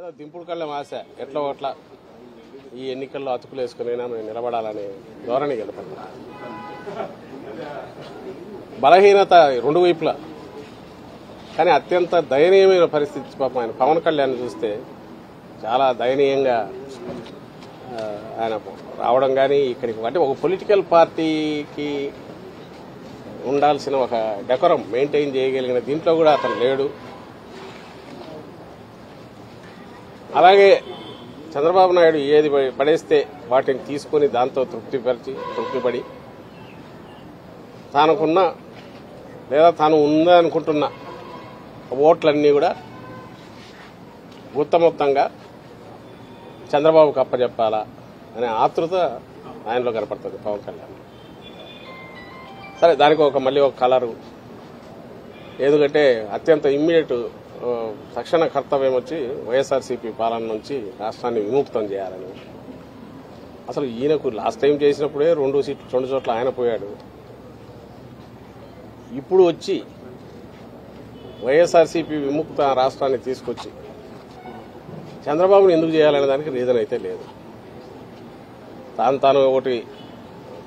ఏదో దింపుడు కళ్ళం ఆశ ఎట్లా అట్లా ఈ ఎన్నికల్లో అతుకులు వేసుకునైనా మేము నిలబడాలనే ధోరణి గడపండి. బలహీనత రెండు వైపులా, కానీ అత్యంత దయనీయమైన పరిస్థితి. పాపం ఆయన పవన్ కళ్యాణ్ చూస్తే చాలా దయనీయంగా ఆయన రావడం కానీ ఇక్కడికి అంటే ఒక పొలిటికల్ పార్టీకి ఉండాల్సిన ఒక డెకోరం మెయింటైన్ చేయగలిగిన దీంట్లో కూడా అతను లేడు. అలాగే చంద్రబాబు నాయుడు ఏది పడేస్తే వాటిని తీసుకుని దాంతో తృప్తిపడి తానుకున్న లేదా తాను ఉందనుకుంటున్న ఓట్లన్నీ కూడా మొత్తంగా చంద్రబాబుకు అప్పచెప్పాలా అనే ఆతృత ఆయనలో కనపడుతుంది పవన్ కళ్యాణ్. సరే, దానికి మళ్ళీ ఒక కలరు, ఎందుకంటే అత్యంత ఇమ్మీడియట్ తక్షణ కర్తవ్యం వచ్చి వైఎస్ఆర్సీపీ పాలన నుంచి రాష్ట్రాన్ని విముక్తం చేయాలని. అసలు ఈయనకు లాస్ట్ టైం చేసినప్పుడే 2 చోట్ల ఆయన పోయాడు. ఇప్పుడు వచ్చి వైఎస్ఆర్సీపీ విముక్త రాష్ట్రాన్ని తీసుకొచ్చి చంద్రబాబును ఎందుకు చేయాలనే దానికి రీజన్ అయితే లేదు.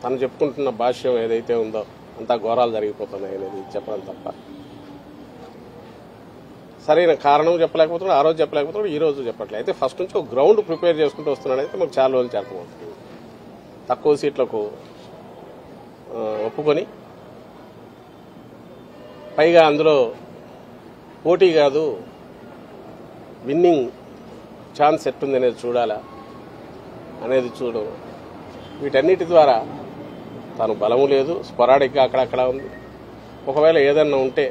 తాను చెప్పుకుంటున్న భాష్యం ఏదైతే ఉందో అంతా ఘోరాలు జరిగిపోతున్నాయి అనేది చెప్పడం తప్ప సరైన కారణం చెప్పలేకపోతున్నాడు. ఆ రోజు చెప్పలేకపోతున్నాడు, ఈ రోజు చెప్పట్లేదు. అయితే ఫస్ట్ నుంచి ఒక గ్రౌండ్ ప్రిపేర్ చేసుకుంటూ వస్తున్నాడు. అయితే మాకు చాలా రోజులు అర్థమవుతుంది. తక్కువ సీట్లకు ఒప్పుకొని పైగా అందులో పోటీ కాదు, విన్నింగ్ ఛాన్స్ ఎట్టుంది అనేది చూడాలా అనేది వీటన్నిటి ద్వారా తాను బలము లేదు, స్పొరాడిక్గా అక్కడక్కడ ఉంది. ఒకవేళ ఏదన్నా ఉంటే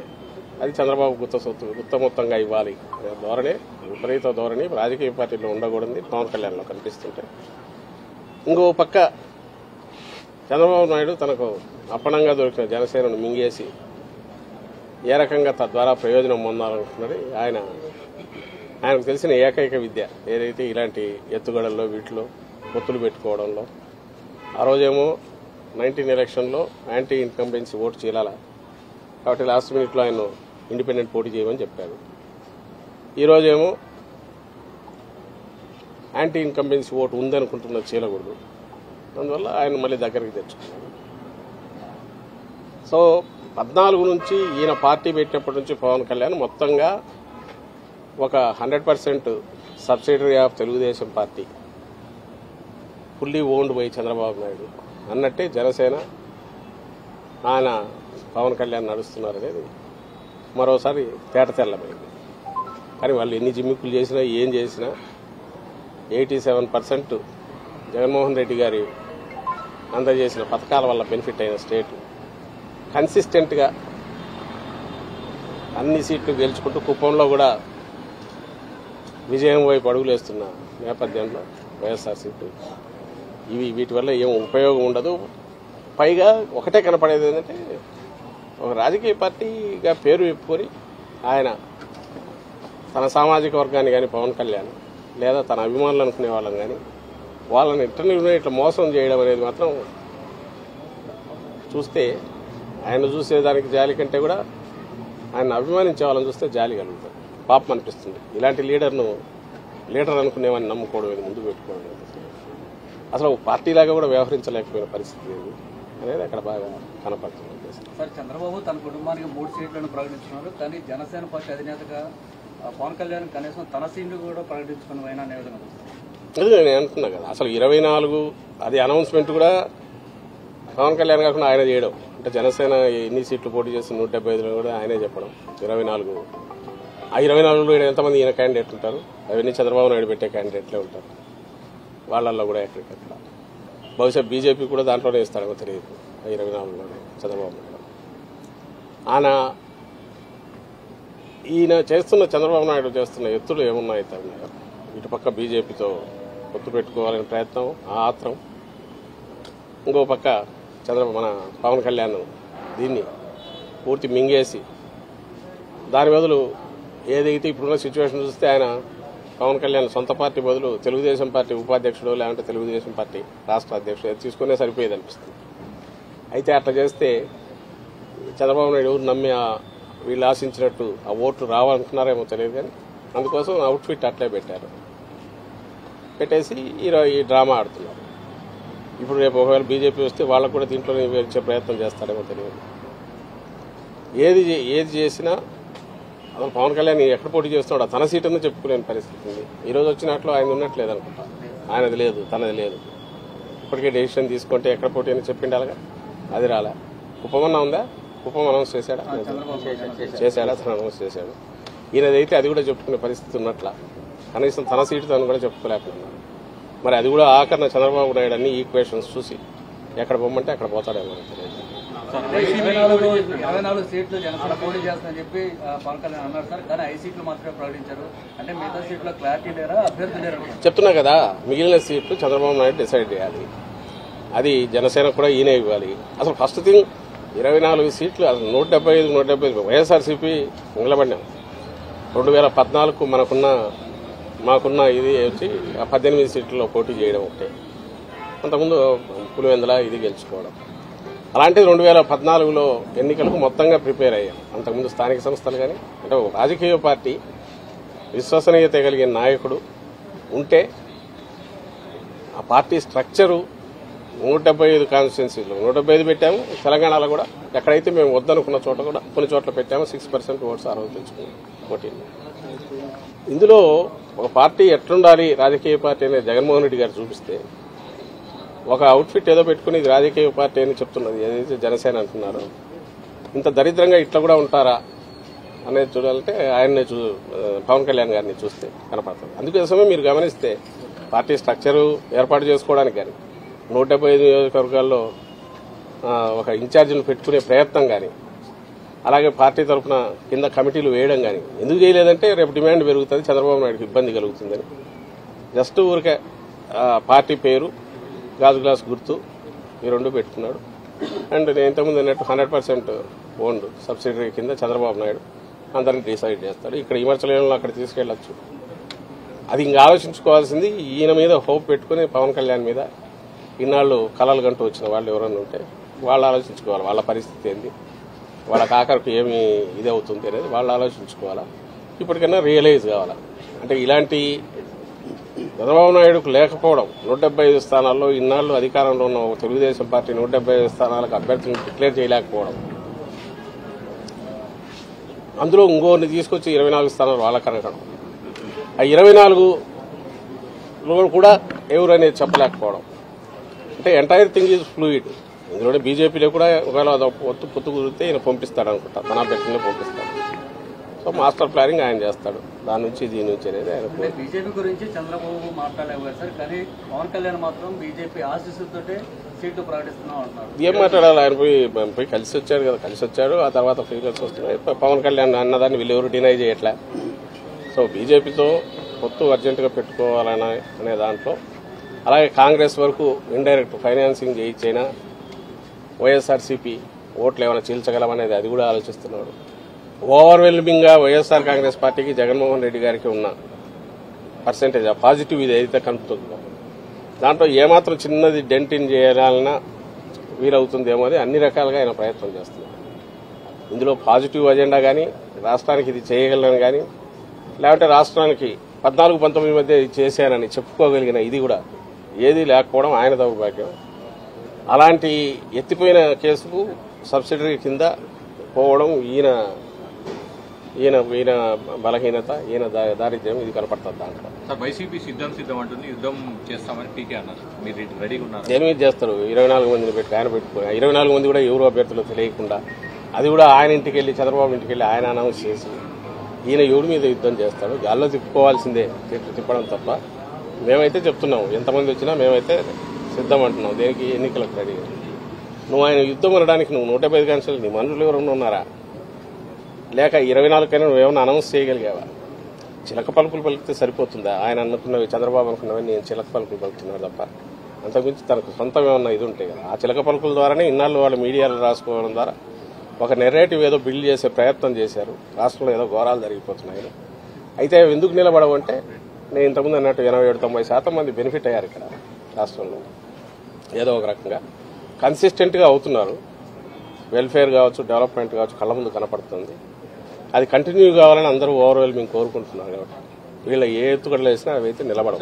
అది చంద్రబాబు గుత్తమొత్తంగా ఇవ్వాలి అనే ధోరణి, విపరీత ధోరణి రాజకీయ పార్టీలో ఉండకూడదు పవన్ కళ్యాణ్లో కనిపిస్తుంటే. ఇంకో పక్క చంద్రబాబు నాయుడు తనకు అప్పనంగా దొరికిన జనసేనను మింగేసి ఏ రకంగా తద్వారా ప్రయోజనం పొందాలనుకుంటున్నది ఆయనకు తెలిసిన ఏకైక విద్య ఏదైతే ఇలాంటి ఎత్తుగడల్లో వీటిలో పొత్తులు పెట్టుకోవడంలో. ఆ రోజేమో 19 ఎలక్షన్లో యాంటీ ఇన్కంబెన్సీ ఓటు చీలాల, కాబట్టి లాస్ట్ మినిట్లో ఆయన ఇండిపెండెంట్ పోటీ చేయమని చెప్పాడు. ఈరోజేమో యాంటీ ఇన్కంబెన్సీ ఓటు ఉందనుకుంటున్న చీలకూడదు, అందువల్ల ఆయన మళ్ళీ దగ్గరికి తెచ్చుకున్నాడు. సో 14 నుంచి ఈయన పార్టీ పెట్టినప్పటి నుంచి పవన్ కళ్యాణ్ మొత్తంగా ఒక 100% subsidiary of Telugu Desam party, fully owned by Chandrababu Naidu అన్నట్టే జనసేన ఆయన పవన్ కళ్యాణ్ నడుస్తున్నారనేది మరోసారి తేటతెల్లమైంది. కానీ వాళ్ళు ఎన్ని జిమ్మిక్కులు చేసినా ఏం చేసినా 87% జగన్మోహన్ రెడ్డి గారి అందజేసిన పథకాల వల్ల బెనిఫిట్ అయిన స్టేట్ కన్సిస్టెంట్గా అన్ని సీట్లు గెలుచుకుంటూ కుప్పంలో కూడా విజయం వైపు అడుగులు వేస్తున్న నేపథ్యంలో వైఎస్ఆర్సీపీ వీటి వల్ల ఏం ఉపయోగం ఉండదు. పైగా ఒకటే కనపడేది ఏంటంటే ఒక రాజకీయ పార్టీగా పేరు చెప్పుకొని ఆయన తన సామాజిక వర్గాన్ని కానీ పవన్ కళ్యాణ్ లేదా తన అభిమానులు అనుకునే వాళ్ళని కానీ వాళ్ళని ఇట్లా మోసం చేయడం అనేది మాత్రం చూస్తే ఆయన చూసేదానికి జాలి కంటే కూడా ఆయన అభిమానించే వాళ్ళని చూస్తే జాలి కలుగుతుంది, పాపం అనిపిస్తుంది. ఇలాంటి లీడర్ అనుకునేవాడిని నమ్ముకోవడం ముందు పెట్టుకోవడం అసలు పార్టీలాగా కూడా వ్యవహరించలేకపోయిన పరిస్థితి అనేది అక్కడ బాగా కనపడుతుంది. సార్, చంద్రబాబు తన కుటుంబానికి 3 సీట్లను ప్రకటించున్నారు, కానీ జనసేన పార్టీ అధినేతగా పవన్ కళ్యాణ్ కనీసం తన సీట్లు కూడా ప్రకటించుకున్న అది నేను అంటున్నా కదా. అసలు 24 అది అనౌన్స్మెంట్ కూడా పవన్ కళ్యాణ్ కాకుండా ఆయన చేయడం, అంటే జనసేన ఎన్ని సీట్లు పోటీ చేసి 175లో కూడా ఆయనే చెప్పడం. 24 ఆ 24లో ఎంతమంది ఈయన క్యాండిడేట్ ఉంటారు, అవన్నీ చంద్రబాబు నాయుడు పెట్టే క్యాండిడేట్లే ఉంటారు. వాళ్ళల్లో కూడా ఎక్కడికెక్కడ బహుశా బీజేపీ కూడా దాంట్లోనే ఇస్తారేమో తెలియదు. 24లోనే చంద్రబాబు నాయుడు ఈయన చంద్రబాబు నాయుడు చేస్తున్న ఎత్తులు ఏమున్నాయి ఉన్నాయో ఇటుపక్క బీజేపీతో పొత్తు పెట్టుకోవాలనే ప్రయత్నం, ఆ ఆత్రం. ఇంకో పక్క మన పవన్ కళ్యాణ్ దీన్ని పూర్తి మింగేసి దాని బదులు ఏదైతే ఇప్పుడున్న సిచ్యువేషన్ చూస్తే ఆయన పవన్ కళ్యాణ్ సొంత పార్టీ బదులు తెలుగుదేశం పార్టీ ఉపాధ్యక్షుడు లేదంటే తెలుగుదేశం పార్టీ రాష్ట్ర అధ్యక్షుడు తీసుకునే సరిపోయేది అనిపిస్తుంది. అయితే అట్లా చేస్తే చంద్రబాబు నాయుడు ఎవరు నమ్మి వీళ్ళు ఆశించినట్టు ఆ ఓట్లు రావాలనుకున్నారేమో తెలియదు, కానీ అందుకోసం అవుట్ఫిట్ అట్లే పెట్టారు. పెట్టేసి ఈ డ్రామా ఆడుతున్నారు. ఇప్పుడు రేపు ఒకవేళ బీజేపీ వస్తే వాళ్ళకు కూడా దీంట్లోనే వచ్చే ప్రయత్నం చేస్తారేమో తెలియదు. ఏది చేసినా అసలు పవన్ కళ్యాణ్ ఎక్కడ పోటీ చేస్తున్నాడో తన సీటుని చెప్పుకునే పరిస్థితి ఉంది. ఈరోజు వచ్చినట్లు ఆయన ఉన్నట్లేదు అనుకుంటా. ఆయనది లేదు, తనది లేదు. ఇప్పటికే డెసిషన్ తీసుకుంటే ఎక్కడ పోటీ అని చెప్పిండాలిగా, అది రాలే. కుప్పమన్నా ఉందా? కుప్పం అనౌన్స్ చేశాడా? తను అనౌన్స్ చేశాడు. ఈయనదైతే అది కూడా చెప్పుకునే పరిస్థితి ఉన్నట్ల. కనీసం తన సీటు తను కూడా చెప్పుకోలేకపోతున్నాడు. మరి అది కూడా ఆఖరణ చంద్రబాబు నాయుడు అన్ని ఈక్వేషన్స్ చూసి ఎక్కడ పొమ్మంటే అక్కడ పోతాడేమో తెలియదు. 24 సీట్లు జనసేన పోటీ చేస్తానని చెప్పి పవన్ కళ్యాణ్ అన్నారు సార్, కానీ 5 సీట్లు మాత్రమే ప్రకటించారు. అంటే మిగతా సీట్లో క్లారిటీ లేరా, అభ్యర్థి లేరా? చెప్తున్నా కదా, మిగిలిన సీట్లు చంద్రబాబు నాయుడు డిసైడ్ చేయాలి. అది జనసేన కూడా ఈయనే ఇవ్వాలి. అసలు ఫస్ట్ థింగ్ 24 సీట్లు, అసలు 175 వైఎస్ఆర్సీపీ నిలబడినాం. 2014 మాకున్న ఇది వచ్చి 18 సీట్లలో పోటీ చేయడం ఒకటే. అంతకుముందు పులివెందుల ఇది గెలుచుకోవడం. అలాంటిది 2014లో ఎన్నికలకు మొత్తంగా ప్రిపేర్ అయ్యాం. అంతకుముందు స్థానిక సంస్థలు కానీ అంటే రాజకీయ పార్టీ విశ్వసనీయత కలిగిన నాయకుడు ఉంటే ఆ పార్టీ స్ట్రక్చరు 175 కాన్స్టిట్యున్సీలు 175 పెట్టాము. తెలంగాణలో కూడా ఎక్కడైతే మేము వద్దనుకున్న చోట కూడా కొన్ని చోట్ల పెట్టాము. 6% ఓట్స్ ఆ రోజు తెచ్చుకున్నాం పోటీలు. ఇందులో ఒక పార్టీ ఎట్లుండాలి రాజకీయ పార్టీ అనేది జగన్మోహన్ రెడ్డి గారు చూపిస్తే, ఒక అవుట్ఫిట్ ఏదో పెట్టుకుని ఇది రాజకీయ పార్టీ అని చెప్తున్నది ఏదైతే జనసేన అంటున్నారో, ఇంత దరిద్రంగా ఇట్లా కూడా ఉంటారా అనేది చూడాలంటే ఆయన్ని పవన్ కళ్యాణ్ గారిని చూస్తే కనపడుతుంది. అందుకోసమే మీరు గమనిస్తే పార్టీ స్ట్రక్చరు ఏర్పాటు చేసుకోవడానికి కానీ 175 నియోజకవర్గాల్లో ఒక ఇన్ఛార్జిని పెట్టుకునే ప్రయత్నం కానీ, అలాగే పార్టీ తరఫున కింద కమిటీలు వేయడం కానీ ఎందుకు చేయలేదంటే రేపు డిమాండ్ పెరుగుతుంది, చంద్రబాబు నాయుడుకి ఇబ్బంది కలుగుతుందని. జస్ట్ ఊరికే పార్టీ పేరు, గాజు గ్లాస్ గుర్తు ఈ రెండు పెట్టుకున్నాడు. అండ్ నేను ఇంతకుముందు అన్నట్టు 100% ఓన్డ్ సబ్సిడరీ కింద చంద్రబాబు నాయుడు అందరిని డిసైడ్ చేస్తాడు. ఇక్కడ విమర్శలను అక్కడ తీసుకెళ్లొచ్చు. అది ఇంకా ఆలోచించుకోవాల్సింది ఈయన మీద హోప్ పెట్టుకుని పవన్ కళ్యాణ్ మీద ఇన్నాళ్ళు కలలు గంటూ వచ్చిన వాళ్ళు ఎవరన్నా ఉంటే వాళ్ళు ఆలోచించుకోవాలి. వాళ్ళ పరిస్థితి ఏంది, వాళ్ళ ఆఖరికి ఏమి ఇది అవుతుంది అనేది వాళ్ళు ఆలోచించుకోవాలా. ఇప్పటికైనా రియలైజ్ కావాలా. అంటే ఇలాంటి చంద్రబాబు నాయుడుకు లేకపోవడం, 175 స్థానాల్లో ఇన్నాళ్లు అధికారంలో ఉన్న తెలుగుదేశం పార్టీ 175 స్థానాలకు అభ్యర్థులను డిక్లేర్ చేయలేకపోవడం, అందులో ఇంకోరిని తీసుకొచ్చి 24 స్థానాలు వాళ్ళకి అనగడం, ఆ 24లో కూడా ఎవరు అనేది చెప్పలేకపోవడం. అంటే ఎంటైర్ థింగ్ ఈజ్ ఫ్లూయిడ్. ఇందులోనే బీజేపీలో కూడా ఒకవేళ పొత్తు కుదిరితే ఈయన పంపిస్తాడు అనుకుంటా, తన అభ్యర్థులనే పంపిస్తాడు. సో మాస్టర్ ప్లానింగ్ ఆయన చేస్తాడు. దాని నుంచి దీని నుంచి అనేది ఆయన. బీజేపీ గురించి చంద్రబాబు మాట్లాడలేవు సార్, కానీ పవన్ కళ్యాణ్ మాత్రం బీజేపీ ఆశీస్సులతో సీట్లు ప్రకటిస్తున్నాం అంటున్నారు. ఏం మాట్లాడాలి? ఆయన పోయి కలిసి వచ్చాడు కదా, కలిసి వచ్చాడు. ఆ తర్వాత ఫీలింగ్స్ వస్తున్నాయి. పవన్ కళ్యాణ్ అన్నదాన్ని వీళ్ళెవరు డినై చేయట్లే. సో బీజేపీతో పొత్తు అర్జెంటుగా పెట్టుకోవాలనే దాంట్లో, అలాగే కాంగ్రెస్ వరకు ఇండైరెక్ట్ ఫైనాన్సింగ్ చేయించైనా వైఎస్ఆర్సీపీ ఓట్లు ఏమైనా చీల్చగలమనేది అది కూడా ఆలోచిస్తున్నాడు. ఓవర్వెల్మింగ్ గా వైఎస్ఆర్ కాంగ్రెస్ పార్టీకి జగన్మోహన్ రెడ్డి గారికి ఉన్న పర్సెంటేజ్ పాజిటివ్ ఇది అయితే కనుపుతుందో దాంట్లో ఏమాత్రం చిన్నది డెంటిన్ చేయాలన్నా వీలవుతుందేమో అని అన్ని రకాలుగా ఆయన ప్రయత్నం చేస్తున్నారు. ఇందులో పాజిటివ్ అజెండా కానీ, రాష్ట్రానికి ఇది చేయగలను కానీ, లేకపోతే రాష్ట్రానికి 14-19 మధ్య ఇది చేశానని చెప్పుకోగలిగిన ఇది కూడా ఏదీ లేకపోవడం ఆయన దౌర్భాగ్యం. అలాంటి ఎత్తిపోయిన కేసుకు సబ్సిడరీ కింద పోవడం ఈయన బలహీనత, ఈయన దారిద్ర్యం ఇది కనపడుతుంది దాంట్లో. వైసీపీ సిద్ధం అంటుంది, యుద్ధం చేస్తామని టీకే అన్నారు. మీరు రెడీగా ఉన్నారు? దేని మీద చేస్తారు? 24 మందిని పెట్టి ఆయన పెట్టుకుని 24 మంది కూడా ఎవరు అభ్యర్థులు తెలియకుండా, అది కూడా ఆయన ఇంటికి వెళ్లి చంద్రబాబు ఇంటికి వెళ్లి ఆయన అనౌన్స్ చేసి ఈయన ఎవరి మీద యుద్ధం చేస్తాడు? గాల్లో తిప్పుకోవాల్సిందే, తిప్పడం తప్ప. మేమైతే చెప్తున్నాము, ఎంతమంది వచ్చినా మేమైతే సిద్ధం అంటున్నాం. దేనికి? ఎన్నికలకు రెడీ. నువ్వు ఆయన యుద్ధం అనడానికి నువ్వు 175 కాన్స్టిట్యూన్సీలు నీ మనుషులు ఎవరన్నా ఉన్నారా? లేక 24 కైనా నువ్వేమన్నా అనౌన్స్ చేయగలిగావా? చిలక పలుకులు పలికితే సరిపోతుందా? ఆయన అనుకున్నవి, చంద్రబాబు అనుకున్నవి నేను చిలక పలుకులు పలుకుతున్నాడు తప్ప అంతకుమించి తనకు సొంతం ఏమన్నా ఇది ఉంటాయి కదా. ఆ చిలక పలుకుల ద్వారానే ఇన్నాళ్ళు వాళ్ళు మీడియాలో రాసుకోవడం ద్వారా ఒక నెరేటివ్ ఏదో బిల్డ్ చేసే ప్రయత్నం చేశారు. రాష్ట్రంలో ఏదో ఘోరాలు జరిగిపోతున్నాయి. అయితే ఎందుకు నిలబడవంటే, నేను ఇంతకుముందు అన్నట్టు 87-90% మంది బెనిఫిట్ అయ్యారు ఇక్కడ రాష్ట్రంలో. ఏదో ఒక రకంగా కన్సిస్టెంట్గా అవుతున్నారు. వెల్ఫేర్ కావచ్చు, డెవలప్మెంట్ కావచ్చు కళ్ళ ముందు కనపడుతుంది. అది కంటిన్యూ కావాలని అందరూ ఓవర్వెల్మింగ్ కోరుకుంటున్నారు కాబట్టి వీళ్ళ ఏ ఎత్తుగడలు వేసినా అవి అయితే నిలబడవు.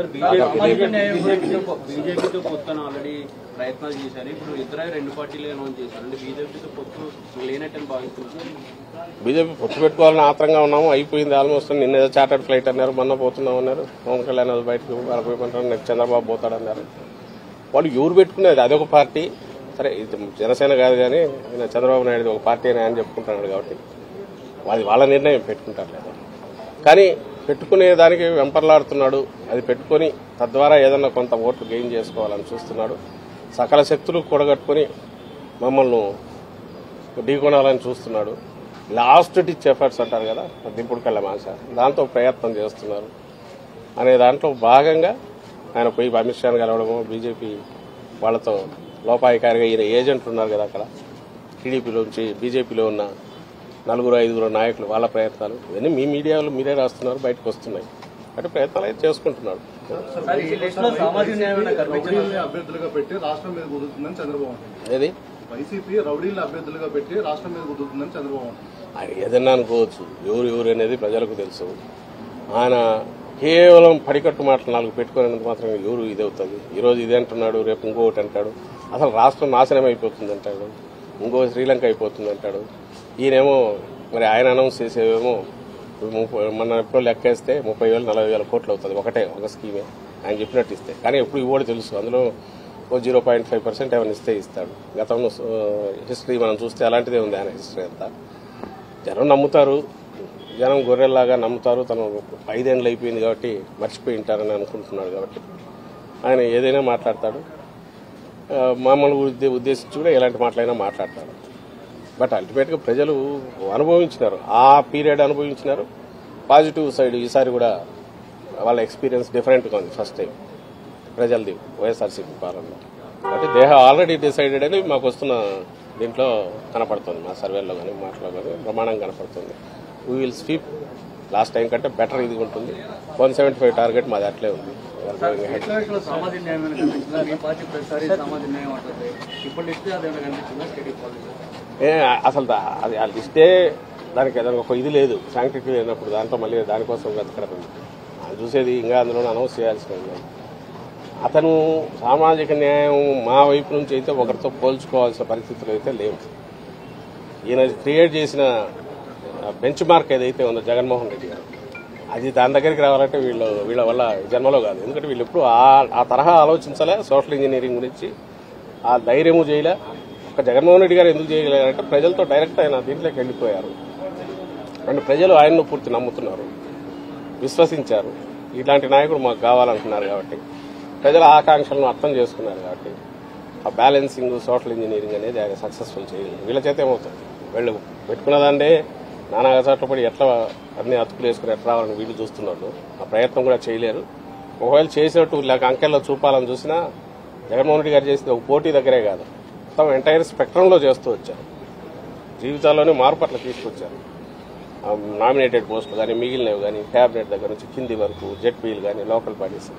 బీజేపీతో పొత్తున ఆల్రెడీ ప్రయత్నాలు చేశారు. ఇప్పుడు ఇద్దరు రెండు పార్టీలు అనౌన్స్ చేశారు. అంటే బీజేపీతో పొత్తు లేనట్టని భావిస్తున్నారు. బీజేపీ పొత్తు పెట్టుకోవాలని ఆత్రంగా ఉన్నాము. అయిపోయింది ఆల్మోస్ట్. నిన్న ఏదో చార్టర్డ్ ఫ్లైట్ అన్నారు, మొన్న పోతున్నాం అన్నారు. పవన్ కళ్యాణ్ అది బయటకు వెళ్ళిపోయిమంటారు. నెక్స్ట్ చంద్రబాబు పోతాడన్నారు. వాళ్ళు ఎవరు పెట్టుకునేది అదొక పార్టీ. సరే ఇది జనసేన కాదు కానీ చంద్రబాబు నాయుడు ఒక పార్టీ అని ఆయన చెప్పుకుంటున్నాడు కాబట్టి అది వాళ్ళ నిర్ణయం పెట్టుకుంటారు లేదా. కానీ పెట్టుకునే దానికి వెంపర్లాడుతున్నాడు. అది పెట్టుకుని తద్వారా ఏదన్నా కొంత ఓట్లు గెయిన్ చేసుకోవాలని చూస్తున్నాడు. సకల శక్తులు కూడగట్టుకుని మమ్మల్ని ఢీకొనాలని చూస్తున్నాడు. లాస్ట్ డిచ్ ఎఫర్ట్స్ అంటారు కదా, దింపుడు కళ్ళ మాస, దాంతో ప్రయత్నం చేస్తున్నారు అనే దాంట్లో భాగంగా ఆయన పోయి అమిత్ షాను కలవడము, బీజేపీ వాళ్లతో లోపాయికారిగా ఈయన ఏజెంట్లు ఉన్నారు కదా అక్కడ టీడీపీలోంచి బీజేపీలో ఉన్న 4-5 నాయకులు, వాళ్ళ ప్రయత్నాలు ఇవన్నీ మీ మీడియాలో మీరే రాస్తున్నారు, బయటకు వస్తున్నాయి. అంటే ప్రయత్నాలు అయితే చేసుకుంటున్నాడు. అభ్యర్థులుగా పెట్టి రాష్ట్రం మీద కుదురుతుందని చంద్రబాబు. ఏది వైసీపీ రౌడీలను అభ్యర్థులుగా పెట్టి రాష్ట్రం మీద కుదురుతుందని చంద్రబాబు. ఆయన ఏదన్నా అనుకోవచ్చు. ఎవరు అనేది ప్రజలకు తెలుసు. ఆయన కేవలం పడికట్టు మాటలు 4 పెట్టుకునేందుకు మాత్రం ఎవరు ఇది అవుతుంది. ఈరోజు ఇది అంటున్నాడు, రేపు ఇంకొకటి అంటాడు. అసలు రాష్ట్రం నాశనం అయిపోతుంది అంటాడు, ఇంకో శ్రీలంక అయిపోతుంది అంటాడు. ఈయనేమో మరి ఆయన అనౌన్స్ చేసేవేమో మన ఎప్పుడో లెక్కేస్తే 30,000-40,000 కోట్లు అవుతుంది ఒక స్కీమే ఆయన చెప్పినట్టు ఇస్తే. కానీ ఎప్పుడు ఇవ్వడు తెలుసు. అందులో 0.5% ఏమైనా ఇస్తే ఇస్తాడు. గతంలో హిస్టరీ మనం చూస్తే అలాంటిదే ఉంది ఆయన హిస్టరీ అంతా. జనం నమ్ముతారు, జనం గొర్రెల్లాగా నమ్ముతారు. తను 5 ఏళ్ళు అయిపోయింది కాబట్టి మర్చిపోయి ఉంటారని అనుకుంటున్నాడు కాబట్టి ఆయన ఏదైనా మాట్లాడతాడు. మామూలు ఉద్దేశించి కూడా ఎలాంటి మాటలైనా మాట్లాడతాడు. బట్ అల్టిమేట్గా ప్రజలు అనుభవించినారు, ఆ పీరియడ్ అనుభవించినారు. పాజిటివ్ సైడ్ ఈసారి కూడా వాళ్ళ ఎక్స్పీరియన్స్ డిఫరెంట్గా ఉంది. ఫస్ట్ టైం ప్రజలది వైఎస్ఆర్సీపీ పాలనలో. కాబట్టి దే హావ్ ఆల్రెడీ డిసైడెడ్ అని మాకు వస్తున్న దీంట్లో కనపడుతుంది. మా సర్వేలో కానీ మాటలో కానీ ప్రమాణం కనపడుతుంది. We will sweep last time కంటే బెటర్ ఇది ఉంటుంది. 175 టార్గెట్ మాది అట్లే ఉంది. సామాజిక న్యాయం మీ పార్టీ ప్రతిసారి సామాజిక న్యాయం అంటుంది. ఇప్పుడు ఇస్తే అదేమైనా కనిపిస్తుందా టీడీపీ పాలిటిక్స్? అసలు అది ఆ లిస్టే దానికి ఏదైనా ఒక ఇది లేదు, శాంక్టిటీ లేనప్పుడు దాంట్లో మళ్ళీ దానికోసం వెతకడం చూసేది. ఇంకా అందులో అనౌన్స్ చేయాల్సిన అతను సామాజిక న్యాయం మా వైపు నుంచి అయితే ఒకరితో పోల్చుకోవాల్సిన పరిస్థితులు అయితే లేవు. ఈయన క్రియేట్ చేసిన బెంచ్ మార్క్ ఏదైతే ఉందో జగన్మోహన్ రెడ్డి గారు, అది దాని దగ్గరికి రావాలంటే వీళ్ళ వల్ల జన్మలో కాదు. ఎందుకంటే వీళ్ళు ఎప్పుడు ఆ తరహా ఆలోచించలే. సోషల్ ఇంజనీరింగ్ గురించి ఆ ధైర్యము చేయలే. ఒక జగన్మోహన్ రెడ్డి గారు ఎందుకు చేయలేదంటే ప్రజలతో డైరెక్ట్ ఆయన దీంట్లోకి వెళ్ళిపోయారు. అండ్ ప్రజలు ఆయన్ను పూర్తి నమ్ముతున్నారు, విశ్వసించారు. ఇలాంటి నాయకుడు మాకు కావాలంటున్నారు కాబట్టి ప్రజల ఆకాంక్షలను అర్థం చేసుకున్నారు కాబట్టి ఆ బ్యాలెన్సింగ్ సోషల్ ఇంజనీరింగ్ అనేది ఆయన సక్సెస్ఫుల్ చేయలేదు. వీళ్ళ చేత ఏమవుతుంది, వీళ్ళు పెట్టుకున్నదాండే నానా చోట్ల పడి ఎట్లా అన్ని అతుకులు వేసుకుని ఎట్లా రావాలని వీళ్ళు చూస్తున్నారు. ఆ ప్రయత్నం కూడా చేయలేరు. ఒకవేళ చేసినట్టు లేక అంకెల్లో చూపాలని చూసినా జగన్మోహన్ రెడ్డి గారు చేసింది ఒక పోటీ దగ్గరే కాదు, మొత్తం ఎంటైర్ స్పెక్ట్రంలో చేస్తూ వచ్చారు. జీవితాల్లోనే మార్పు అట్లా తీసుకొచ్చారు. నామినేటెడ్ పోస్టులు కానీ మిగిలినవి కానీ క్యాబినెట్ దగ్గర నుంచి కింది వరకు జెడ్పీలు కానీ లోకల్ బాడీస్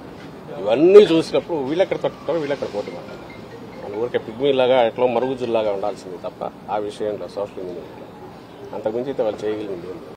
ఇవన్నీ చూసినప్పుడు వీళ్ళెక్కడ తట్టుకుంటారో వీళ్ళెక్కడ పోటీ పడతారు. మన ఊరికే పిగ్మీలాగా ఎట్లా మరుగుజుల్లాగా ఉండాల్సింది తప్ప ఆ విషయంలో సోషల్ ఇంజనీరింగ్లో అంతకుమించి అయితే వాళ్ళు చేయగలిగింది.